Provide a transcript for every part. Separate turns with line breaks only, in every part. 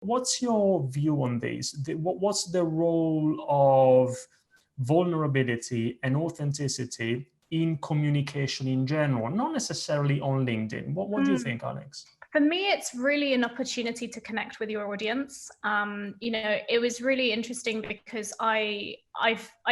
What's your view on this? What's the role of vulnerability and authenticity in communication in general, not necessarily on LinkedIn? What do you think, Alex?
For me, it's really an opportunity to connect with your audience. It was really interesting because I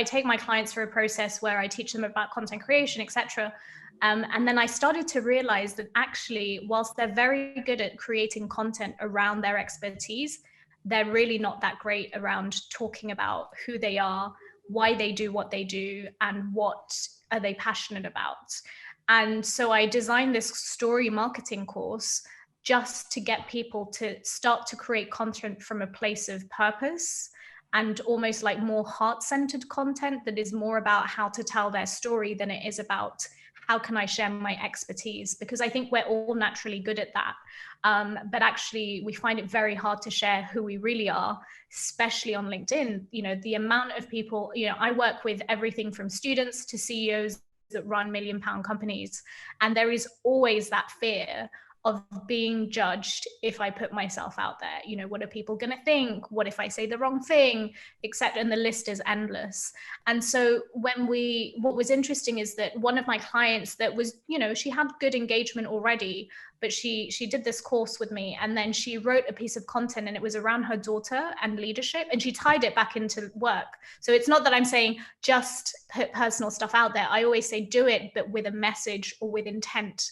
take my clients through a process where I teach them about content creation, etc. And then I started to realize that actually, whilst they're very good at creating content around their expertise, they're really not that great around talking about who they are, why they do what they do, and what are they passionate about. And so I designed this story marketing course just to get people to start to create content from a place of purpose and almost like more heart-centered content that is more about how to tell their story than it is about how can I share my expertise, because I think we're all naturally good at that. But actually we find it very hard to share who we really are, especially on LinkedIn. The amount of people, I work with everything from students to CEOs that run million-pound companies, and there is always that fear of being judged if I put myself out there. What are people going to think? What if I say the wrong thing? Except, and the list is endless. And so what was interesting is that one of my clients that was, she had good engagement already, but she did this course with me, and then she wrote a piece of content and it was around her daughter and leadership, and she tied it back into work. So it's not that I'm saying just put personal stuff out there. I always say do it, but with a message or with intent.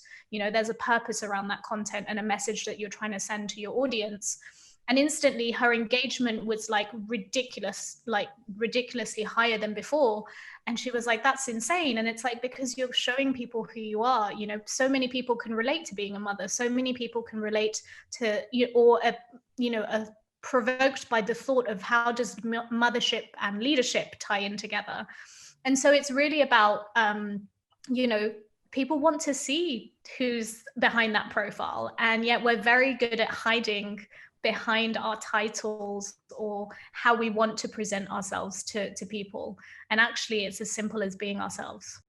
There's a purpose around that content and a message that you're trying to send to your audience. And instantly her engagement was ridiculously higher than before. And she was like, that's insane. And it's like, because you're showing people who you are. So many people can relate to being a mother. So many people can relate to, provoked by the thought of how does mothership and leadership tie in together. And so it's really about, people want to see who's behind that profile. And yet we're very good at hiding behind our titles or how we want to present ourselves to people. And actually, it's as simple as being ourselves.